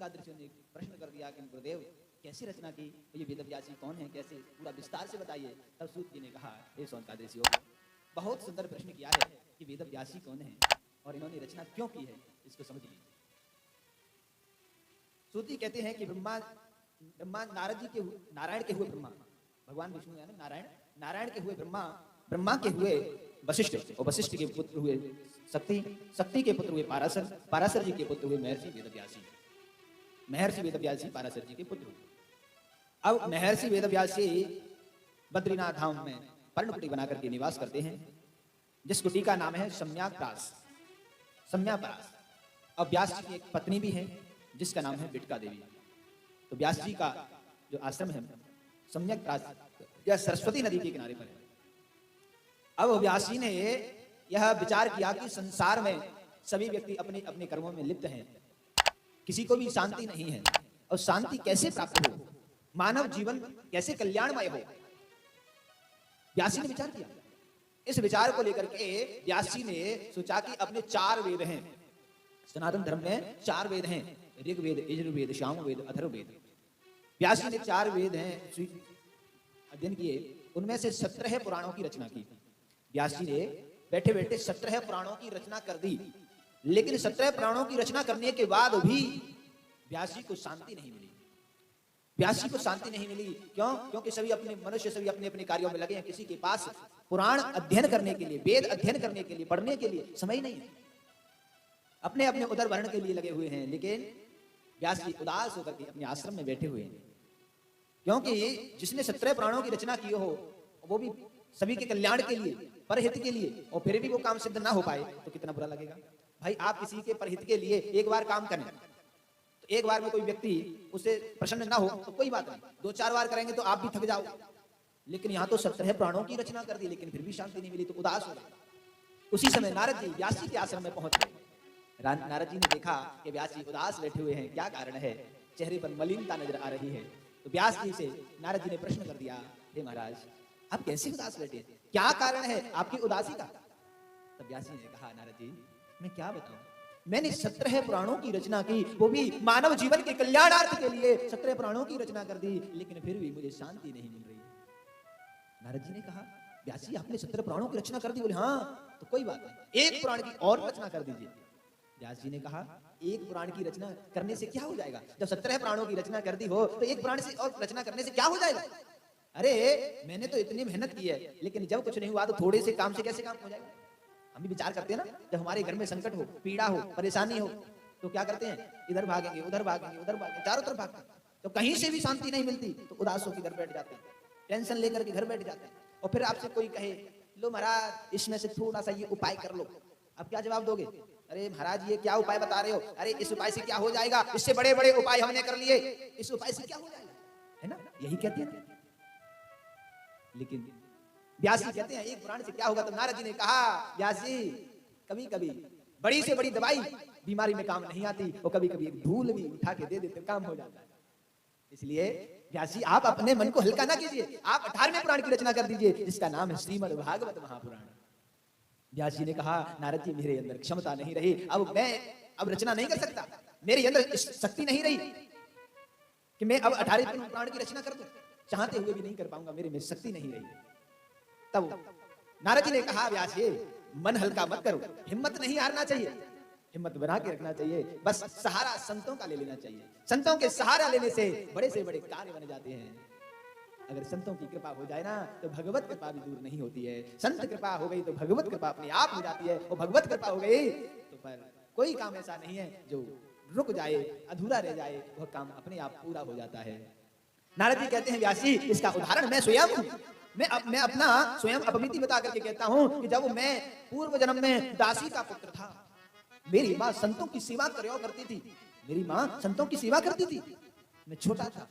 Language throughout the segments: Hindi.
सौनकादिक ऋषि ने प्रश्न कर दिया कि गुरुदेव कैसे रचना की, ये वेदव्यास जी कौन है, कैसे, पूरा विस्तार से बताइए। तब सूत जी ने कहा, हे सौनकादिक ऋषियों, बहुत सुंदर प्रश्न किया है कि वेदव्यास जी कौन है और इन्होंने रचना क्यों की है, इसको समझ लीजिए। सूत जी कहते हैं कि ब्रह्मा नारद जी के, नारायण के हुए ब्रह्मा, भगवान विष्णु यानी नारायण, नारायण के हुए ब्रह्मा, ब्रह्मा के हुए वशिष्ठ, और वशिष्ठ के पुत्र हुए शक्ति, शक्ति के पुत्र हुए पाराशर, पाराशर जी के पुत्र हुए महर्षि वेदव्यास जी, महर्षि वेदव्यास जी पाराशर जी के पुत्र हुए। अब महर्षि वेदव्यास जी बद्रीनाथ धाम में पर्णकुटी बनाकर के निवास करते हैं, जिस कुटी का नाम है सम्याप्रास, सम्याप्रास। अब व्यास जी की एक पत्नी भी है जिसका नाम है बिटका देवी। तो व्यास जी का जो आश्रम है सम्यक्प्रास यह सरस्वती नदी के किनारे पर है। अब व्यास जी ने यह विचार किया कि संसार में सभी व्यक्ति अपने अपने कर्मों में लिप्त हैं, किसी को भी शांति नहीं है, और शांति कैसे प्राप्त हो, मानव जीवन कैसे कल्याणमय हो। व्यास जी ने विचार किया। इस विचार को लेकर के व्यास जी ने सोचा कि अपने 4 वेद हैं, सनातन धर्म में 4 वेद हैं, ऋग्वेद, यजुर्वेद, सामवेद, अथर्ववेद। व्यास जी ने 4 वेद हैं अध्ययन किए, उनमें से 17 पुराणों की रचना की। व्यास जी ने बैठे बैठे 17 पुराणों की रचना कर दी, लेकिन 17 पुराणों की रचना करने के बाद भी व्यास जी को शांति नहीं मिली। व्यास जी को शांति नहीं मिली क्यों? क्योंकि सभी अपने मनुष्य सभी अपने अपने कार्यों में लगे हैं, किसी के पास पुराण अध्ययन करने के लिए, वेद अध्ययन करने के लिए, पढ़ने के लिए समय नहीं है, अपने अपने उदर भरण के लिए लगे हुए हैं। लेकिन व्यास जी उदास होकर के अपने आश्रम में बैठे हुए हैं, क्योंकि जिसने 17 पुराणों की रचना की हो वो भी सभी के कल्याण के लिए, परहित के लिए, और फिर भी वो काम सिद्ध ना हो पाए तो कितना बुरा लगेगा। भाई आप किसी के परहित के लिए एक बार काम करें, तो एक बार में कोई व्यक्ति उससे प्रसन्न ना हो तो कोई बात नहीं, 2-4 बार करेंगे तो आप भी थक जाओ। लेकिन यहाँ तो 17 पुराणों की रचना कर दी, लेकिन फिर भी शांति नहीं मिली, तो उदास हो गए। उसी समय नारद जी व्यास जी के आश्रम में पहुंच गए। नारद जी ने देखा कि व्यास जी उदास बैठे हुए हैं, क्या कारण है, चेहरे पर मलिनता नजर आ रही है। तो व्यास जी से नारद जी ने प्रश्न कर दिया, हे महाराज आप कैसे उदास बैठे, क्या कारण है आपकी उदासी का? तब व्यास जी ने कहा, नारद जी मैं क्या बताऊं, मैंने 17 पुराणों की रचना की, वो भी मानव जीवन के कल्याणार्थ के लिए 17 पुराणों की रचना कर दी, लेकिन फिर भी मुझे शांति नहीं मिल रही। नारद जी ने कहा, व्यास जी आपने 17 पुराणों की रचना कर दी? बोले हाँ। तो कोई बात नहीं, एक पुराण की और रचना कर दीजिए। व्यास जी ने कहा, एक पुराण की रचना करने से क्या हो जाएगा, जब 17 पुराणों की रचना कर दी हो तो एक पुराण से और रचना करने से क्या हो जाएगा? अरे मैंने तो इतनी मेहनत की है, लेकिन जब कुछ नहीं हुआ तो थोड़े से काम से कैसे काम हो जाएगा? हम भी विचार करते हैं ना, जब हमारे घर में संकट हो, पीड़ा हो, परेशानी हो, तो क्या करते हैं, इधर भागेंगे, उधर भागेंगे, उधर भागेंगे, चारों तरफ भागते हैं, तो कहीं से भी शांति नहीं मिलती, तो उदास होकर घर बैठ जाते हैं, टेंशन लेकर के घर बैठ जाते हैं। और फिर आपसे कोई कहे, लो महाराज इसमें से थोड़ा सा ये उपाय कर लो, अब क्या जवाब दोगे? अरे महाराज ये क्या उपाय बता रहे हो, अरे इस उपाय से क्या हो जाएगा, इससे बड़े बड़े उपाय हमने कर लिए, इस उपाय से क्या हो जाएगा, है ना, यही कहते हैं। लेकिन व्यास जी कहते हैं एक पुराण से क्या होगा? तो नारद जी ने कहा, व्यास जी कभी कभी बड़ी से बड़ी दवाई बीमारी में काम नहीं आती, और कभी कभी एक धूल भी उठा के दे देते काम हो जाता है। इसलिए व्यास जी आप अपने मन को हल्का ना कीजिए, आप 18वें पुराण की रचना कर दीजिए, जिसका नाम है श्रीमद् भागवत महापुराण। व्यास जी ने कहा, नारद जी मेरे अंदर क्षमता नहीं रही, अब मैं रचना नहीं कर सकता, मेरे अंदर शक्ति नहीं रही कि मैं अब 18वें पुराण की रचना कर दूं, चाहते हुए भी नहीं कर पाऊंगा, मेरे में शक्ति नहीं रही। तब नारद जी ने कहा, व्यास जी मन हल्का मत करो, हिम्मत नहीं हारना चाहिए, हिम्मत बना के रखना चाहिए, बस सहारा संतों का ले लेना चाहिए, संतों के सहारा लेने से बड़े से बड़े कार्य बन जाते हैं। अगर संतों की कृपा हो जाए ना तो भगवत कृपा भी दूर नहीं होती है, संत कृपा हो गई तो भगवत कृपा अपने आप हो जाती है, और भगवत कृपा हो गई तो पर कोई काम ऐसा नहीं है जो रुक जाए, अधूरा रह जाए, वह काम अपने आप पूरा हो जाता है। नारद जी कहते हैं, व्यास जी इसका उदाहरण मैं स्वयं हूं, मैं अपना स्वयं अपमिति बता करके कहता हूं कि जब मैं पूर्व जन्म में दासी का पुत्र था, मेरी माँ संतों की सेवा करती थी, मेरी माँ संतों की सेवा करती थी, मैं छोटा था,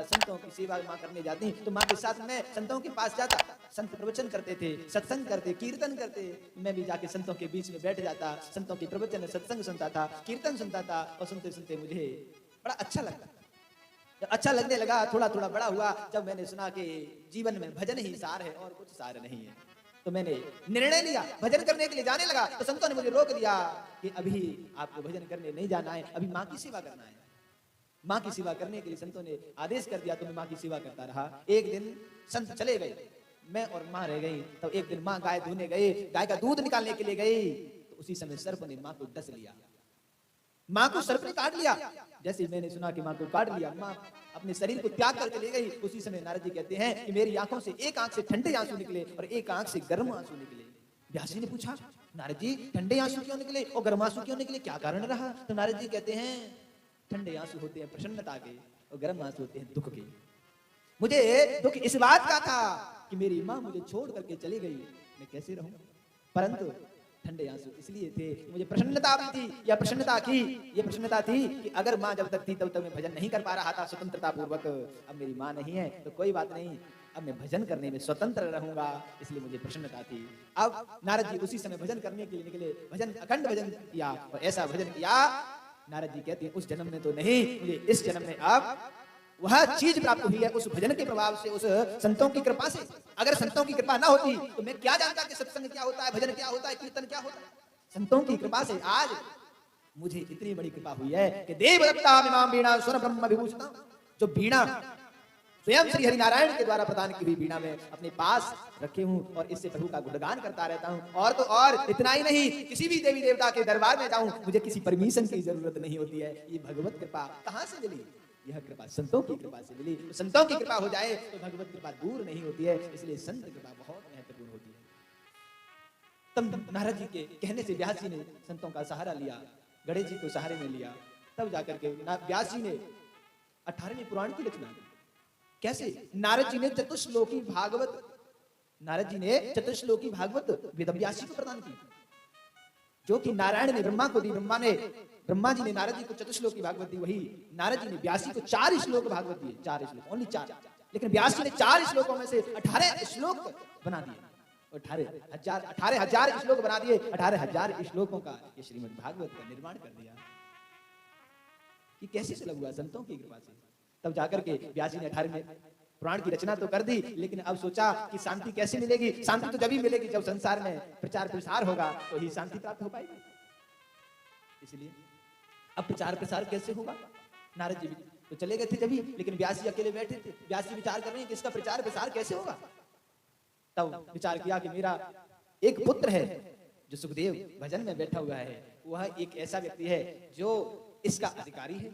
संतों की सेवा माँ करने जाती तो माँ के साथ मैं संतों के पास जाता, संत प्रवचन करते थे, सत्संग करते, कीर्तन करते, मैं भी जाके संतों के बीच में बैठ जाता, संतों के प्रवचन सत्संग सुनता था, कीर्तन सुनता था, और सुनते सुनते मुझे बड़ा अच्छा लगता। जब अच्छा लगने लगा, थोड़ा थोड़ा बड़ा हुआ, जब मैंने सुना कि जीवन में भजन ही सार है और कुछ सार नहीं है, तो मैंने निर्णय लिया, भजन करने के लिए जाने लगा। तो संतों ने मुझे रोक दिया कि अभी आपको भजन करने नहीं जाना है, अभी माँ की सेवा करना है। माँ की सेवा करने के लिए संतों ने आदेश कर दिया, तो मैं माँ की सेवा करता रहा। एक दिन संत चले गए, मैं और माँ रह गई। तो एक दिन माँ गाय धोने गए, गाय का दूध निकालने के लिए गई, तो उसी समय सर्प ने माँ को डस लिया, माँ को सर्प ने काट लिया। जैसे मैंने सुना कि माँ को काट लिया, माँ अपने शरीर को त्याग करके ले गई। उसी समय नारद जी कहते हैं कि मेरी आंखों से एक आंख से ठंडे आंसू निकले और एक आंख से गर्म आंसू निकले। व्यास जी ने पूछा, नारद जी ठंडे आंसू क्यों निकले और गर्म आंसू क्यों निकले, क्या कारण रहा? तो नारद जी कहते हैं ठंडे आंसू होते हैं प्रसन्नता के और गर्म आंसू होते हैं दुख के। मुझे दुख इस बात का था कि मेरी माँ मुझे छोड़ करके चली गई, मैं कैसे रहूं, परंतु ठंडे आंसू इसलिए थे मुझे प्रसन्नता भी थी। या प्रसन्नता की ये प्रसन्नता थी कि अगर माँ जब तक थी तब तक मैं भजन नहीं कर पा रहा था स्वतंत्रता पूर्वक। अब मेरी माँ नहीं है तो कोई बात नहीं, अब मैं भजन करने में स्वतंत्र रहूंगा, इसलिए मुझे प्रसन्नता थी। अब नारद जी उसी समय भजन करने के लिए निकले, भजन अखंड भजन किया और ऐसा भजन किया, नारद जी कहते हैं उस जन्म में तो नहीं, मुझे इस जन्म में अब वह चीज प्राप्त हुई है उस भजन के प्रभाव से, उस संतों की कृपा से। अगर संतों की कृपा ना होती तो मैं क्या जानता कि सत्संग क्या होता है, भजन क्या होता है, कीर्तन क्या होता है। संतों की कृपा से आज मुझे इतनी बड़ी कृपा हुई है कि देवदत्ता इमाम वीणा स्वर ब्रह्म विभूषिता, जो वीणा स्वयं श्री हरि नारायण के द्वारा प्रदान की हुई वीणा में अपने पास रखे हूं और इससे प्रभु का गुणगान करता रहता हूं। और तो और इतना ही नहीं, किसी भी देवी देवता के दरबार में जाऊं मुझे किसी परमिशन की जरूरत नहीं होती है। ये भगवत कृपा कहां से मिली? यह कृपा संतों की कृपा से मिली। तो संतों की कृपा हो जाए तो भगवत कृपा दूर नहीं होती है, इसलिए संत कृपा बहुत महत्वपूर्ण होती है। तब नारद जी के कहने से व्यास जी ने संतों का सहारा लिया, गणेश जी को सहारे में लिया, तब जाकर के व्यास जी ने 18वें पुराण की रचना की। कैसे? नारद जी ने चतुश्लोकी भागवत, नारद जी ने चतुश्लोकी भागवत वेदव्यास जी को प्रदान की, जो कि नारायण ने ब्रह्मा को दी। ब्रह्मा जी ने नारद जी को चतुश्लोकी भागवत दी, वही नारद जी ने व्यास जी को 4 श्लोक भागवत दिए, 4 श्लोक, ओनली 4। लेकिन व्यास जी ने 4 श्लोकों में से 18 श्लोक बना दिए, 18,000 श्लोक बना दिए। 18,000 श्लोकों का ये श्रीमद् भागवत का निर्माण कर दिया। ये कैसे चला हुआ? संतों की कृपा से। तब जाकर के व्यास जी ने 18वें पुराण की रचना तो कर दी, लेकिन अब सोचा कि शांति कैसे मिलेगी? शांति तो जब ही मिलेगी जब संसार में प्रचार प्रसार होगा, तो ही शांति प्राप्त हो पाएगी। इसलिए अब प्रचार प्रसार कैसे होगा? नारद जी तो चले गए थे जब ही, लेकिन व्यास जी अकेले बैठे थे। व्यास जी विचार कर रहे हैं कि इसका प्रचार प्रसार कैसे होगा। तब विचार किया कि मेरा एक पुत्र है जो सुखदेव भजन में बैठा हुआ है, वह एक ऐसा व्यक्ति है जो इसका अधिकारी है,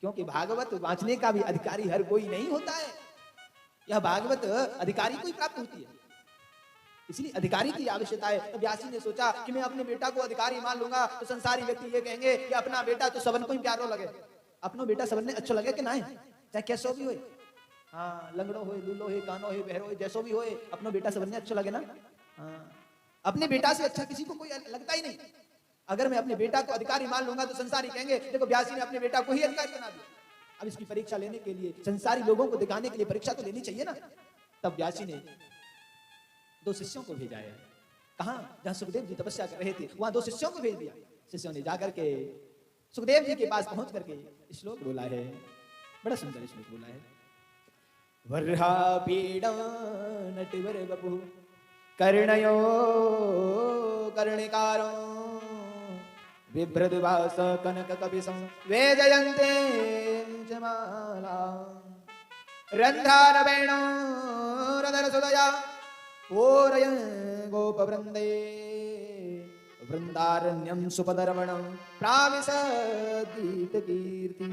क्योंकि भागवत वांचने का भी अधिकारी हर कोई नहीं होता है। यह भागवत अधिकारी को ही प्राप्त होती है, इसलिए अधिकारी की आवश्यकता है। तो व्यास जी ने सोचा कि मैं अपने बेटा को अधिकारी मान लूंगा तो संसारी व्यक्ति ये कहेंगे कि अपना बेटा तो सबन को ही प्यारो लगे, अपनो बेटा सबन ने अच्छा लगे कि ना, चाहे कैसो भी हो, हाँ लंगड़ो हो, लूलो हो, कानो हो, बहरो हो, जैसो भी हो, अपनो बेटा सबन ने अच्छा लगे ना। हाँ, अपने बेटा से अच्छा किसी को कोई लगता ही नहीं। अगर मैं अपने बेटा को अधिकारी मान लूंगा तो संसारी कहेंगे देखो व्यास जी ने अपने बेटा को ही अधिकारी बना दिया। अब इसकी परीक्षा लेने के लिए, संसारी लोगों को दिखाने के लिए परीक्षा तो लेनी चाहिए ना। तब व्यास जी ने 2 शिष्यों को भेजा है। कहां? जहां सुखदेव जी तपस्या कर रहे थे, वहां 2 शिष्यों को भेज दिया। शिष्यों ने जाकर के सुखदेव जी के पास पहुंच करके श्लोक बोला है, बड़ा सुंदर श्लोक बोला है। वर्हा पीड़ा नटवर बपु कर्णयो कर्णिकारो बिभ्रद्वास कनक कपिसं वेदयन्ते जमाला रंधार वेणो रदर सुदया ओरय गोपवृंदे वृंदारण्यं सुपदर्वणं प्राविशदीत कीर्ति।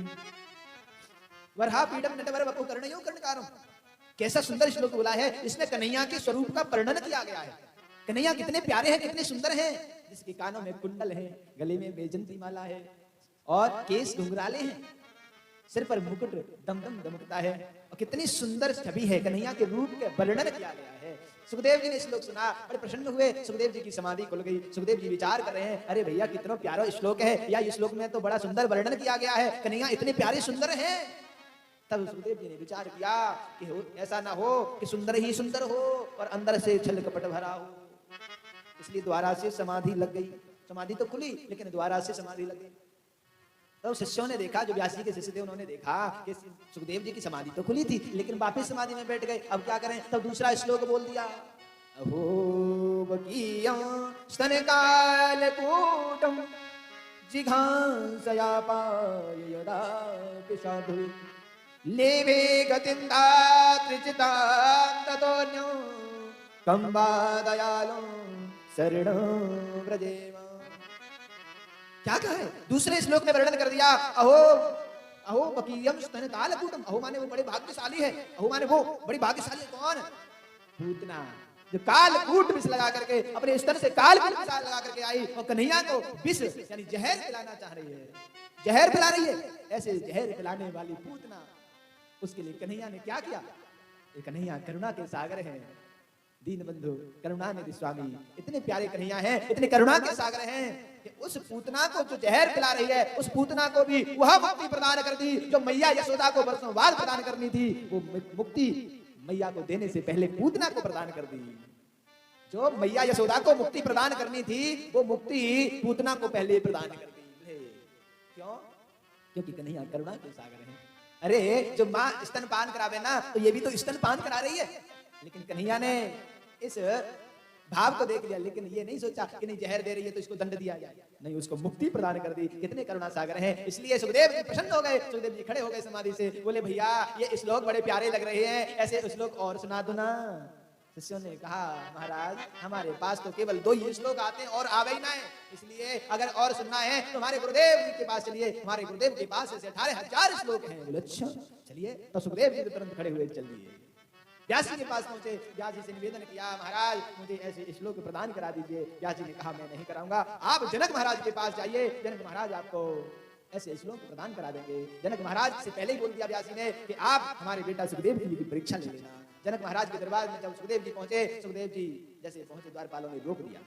वर्हा पीडम नटवर वपु कर्णयो कर्णकारो। कैसा सुंदर श्लोक बोला है, इसमें कन्हैया के स्वरूप का वर्णन किया गया है। कन्हैया कितने प्यारे हैं, कितने सुंदर हैं, जिसके कानों में कुंडल है, गले में वैजंती माला है और केस घुंघराले हैं, सिर पर मुकुट दमदम दमकता है और कितनी सुंदर छवि है। कन्हैया के रूप के वर्णन किया गया है। सुखदेव जी ने श्लोक सुना, बड़े प्रसन्न हुए। सुखदेव जी की समाधि खुल गई। सुखदेव जी विचार कर रहे हैं, अरे भैया कितना प्यारा श्लोक है, या इस श्लोक में तो बड़ा सुंदर वर्णन किया गया है, कन्हैया इतने प्यारे सुंदर हैं। तब सुखदेव जी ने विचार किया कि ऐसा ना हो कि सुंदर ही सुंदर हो और अंदर से छल कपट भरा हो, इसलिए द्वारा से समाधि लग गई। समाधि तो खुली लेकिन द्वारा से समाधि लग गई। तो शिष्यों ने देखा, जो व्यास जी के शिष्य थे, उन्होंने देखा कि सुखदेव जी की समाधि तो खुली थी लेकिन वापस समाधि में बैठ गए। अब क्या करें? तब दूसरा श्लोक बोल दिया, अहो बकीया स्तन काल कूटम जिघांसया पाय यदा साधु लेवे गतिं धात्रिचितां ततोऽन्यो कं वा दयालुं शरणो व्रजेम। क्या कहा है? दूसरे श्लोक में वर्णन कर दिया, अहो अहो बकीयम स्तन कालकूटम, अहो माने वो बड़े भाग्यशाली है, अहो माने वो बड़ी भाग्यशाली है। कौन? पूतना, जो कालकूट विष लगा करके अपने स्तन से कालकूट विष लगा करके आई और कन्हैया को विष यानी जहर पिलाना चाह रही है, जहर पिला रही है। ऐसे जहर पिलाने वाली पूतना, उसके लिए कन्हैया ने क्या किया? ये कन्हैया करुणा के सागर हैं, दीन बंधु करुणानिधि स्वामी, इतने प्यारे कन्हैया हैं, इतने करुणा के सागर हैं कि उस पूतना को जो जहर पिला रही है, उस पूतना को भी वह मुक्ति प्रदान कर दी जो मैया यशोदा को वर्षों बाद प्रदान करनी थी। वो मुक्ति मैया को देने से पहले पूतना को प्रदान कर दी। जो मैया यशोदा को मुक्ति प्रदान करनी थी, वो मुक्ति पूतना को पहले प्रदान कर दी। क्यों? क्योंकि कन्हैया करुणा के सागर हैं। अरे जो माँ स्तनपान करावे ना, तो ये भी तो स्तनपान करा रही है, लेकिन कन्हैया ने इस भाव को देख लिया, लेकिन ये नहीं सोचा कि नहीं जहर दे रही है तो इसको दंड दिया जाए, नहीं उसको मुक्ति प्रदान कर दी। कितने करुणा सागर हैं। इसलिए सुखदेव जी प्रसन्न हो गए, सुखदेव जी खड़े हो गए समाधि से, बोले भैया ये श्लोक बड़े प्यारे लग रहे हैं, ऐसे श्लोक और सुना दो ना। शिष्यों ने कहा महाराज हमारे पास तो केवल 2 ही श्लोक आते हैं और आवे ही ना है, इसलिए अगर और सुनना है तो हमारे गुरुदेव जी के पास चलिए, हमारे गुरुदेव के पास ऐसे 18,000 श्लोक हैं। बोले अच्छा चलिए। तो सुखदेव जी तुरंत खड़े हुए चल दिए, व्यास जी के पास पहुंचे, व्यास जी से निवेदन किया महाराज मुझे ऐसे श्लोक प्रदान करा दीजिए। व्यास जी ने कहा मैं नहीं कराऊंगा, आप जनक महाराज के पास जाइए, जनक महाराज आपको ऐसे श्लोक प्रदान करा देंगे। जनक महाराज से पहले ही बोल दिया व्यास जी ने कि आप हमारे बेटा सुखदेव जी की परीक्षा ले लेना। जनक महाराज के दरबार में जब सुखदेव जी पहुंचे, सुखदेव जी जैसे पहुंचे द्वारपालों ने रोक दिया।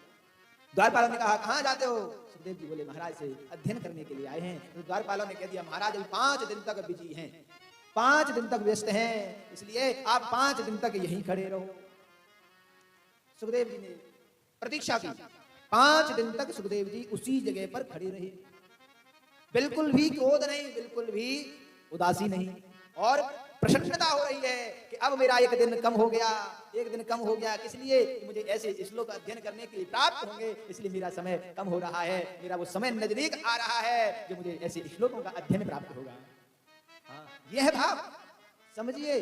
द्वारपालों ने कहा कहां जाते हो? सुखदेव जी बोले महाराज से अध्ययन करने के लिए आए हैं। तो द्वारपालों ने कह दिया महाराज अभी 5 दिन तक बिजी हैं, 5 दिन तक व्यस्त हैं, इसलिए आप 5 दिन तक यहीं खड़े रहो। सुखदेव जी ने प्रतीक्षा की, 5 दिन तक सुखदेव जी उसी जगह पर खड़े रहे, बिल्कुल भी क्रोध नहीं, बिल्कुल भी उदासी नहीं, और प्रसन्नता हो रही है कि अब मेरा 1 दिन कम हो गया, 1 दिन कम हो गया, इसलिए मुझे ऐसे श्लोक अध्ययन करने के लिए प्राप्त होंगे, इसलिए मेरा समय कम हो रहा है, मेरा वो समय नजदीक आ रहा है जो मुझे ऐसे श्लोकों का अध्ययन प्राप्त होगा। हाँ, यह भाव समझिए।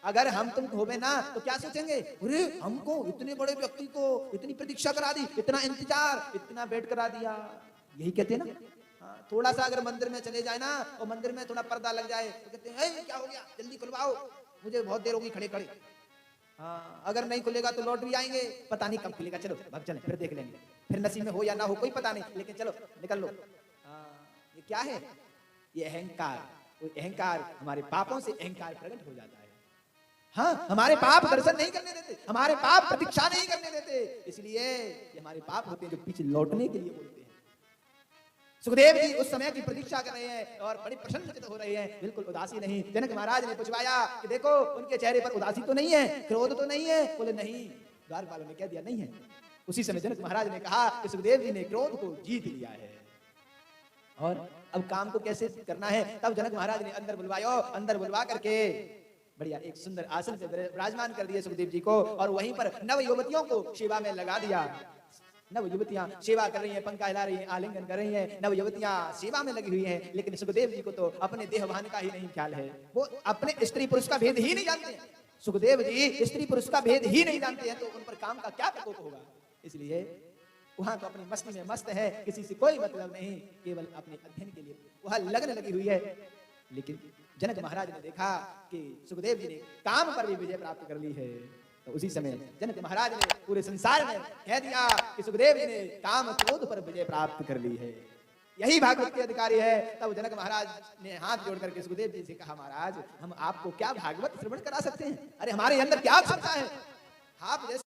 अगर हम तुम होवे ना तो क्या सोचेंगे? अरे हमको इतने बड़े व्यक्ति को इतनी प्रतीक्षा करा दी, इतना इंतजार, इतना वेट करा दिया, यही कहते हैं ना। हाँ, थोड़ा सा अगर मंदिर में चले जाए ना और मंदिर में थोड़ा पर्दा लग जाए तो कहते हैं क्या हो गया, जल्दी खुलवाओ, मुझे बहुत देर होगी खड़े खड़े। हाँ, अगर नहीं खुलेगा तो लौट भी आएंगे, पता नहीं कब खुलेगा, चलो भाग चले फिर देख लेंगे, फिर नसीब में हो या ना हो कोई पता नहीं, लेकिन चलो निकल लो। हाँ, ये क्या है? ये अहंकार। अहंकार, हमारे पापों से अहंकार प्रकट हो जाता है। हाँ, हमारे पाप दर्शन नहीं करने देते, हमारे पाप प्रतीक्षा नहीं करने देते, इसलिए हमारे पाप होते हैं जो पीछे लौटने के लिए बोलते हैं। सुखदेव जी उस समय की प्रतीक्षा कर रहे हैं और बड़ी प्रसन्नचित्त हो रहे हैं, बिल्कुल उदासी नहीं। जनक महाराज ने पूछवाया कि देखो उनके चेहरे पर उदासी तो नहीं है, क्रोध तो नहीं है? बोले नहीं। द्वारपालों ने कह दिया नहीं है। उसी समय जनक महाराज ने कहा कि सुखदेव जी ने क्रोध को जीत लिया है और अब काम को कैसे करना है। तब जनक महाराज ने अंदर बुलवाया, अंदर बुलवा करके बढ़िया एक सुंदर आसन पे विराजमान कर दिए सुखदेव जी को, और वहीं पर नव युवतियों को सेवा में लगा दिया। नव युवतियां सेवा कर रही हैं, पंखा हिला रही हैं, आलिंगन कर रही हैं, नव युवतियां सेवा में लगी हुई हैं, लेकिन सुखदेव जी को तो अपने देहभान का ही नहीं ख्याल है, वो अपने स्त्री पुरुष का भेद ही नहीं जानते हैं। सुखदेव जी स्त्री पुरुष का भेद ही नहीं जानते हैं, तो उन पर काम का क्या प्रकोप होगा। इसलिए वहां तो अपनी मस्ती में मस्त है, किसी से कोई मतलब नहीं, केवल अपने अध्ययन के लिए वहां लगन लगी हुई है। लेकिन जनक महाराज ने देखा कि सुखदेव जी ने काम पर भी विजय प्राप्त कर ली है, तो उसी समय जनक महाराज ने पूरे संसार में कह दिया कि सुखदेव जी ने काम क्रोध पर विजय प्राप्त कर ली है, यही भागवत के अधिकारी है। तब जनक महाराज ने हाथ जोड़ करके सुखदेव जी से कहा महाराज हम आपको क्या भागवत श्रवण करा सकते हैं? अरे हमारे अंदर क्या क्षमता है, आप जैसे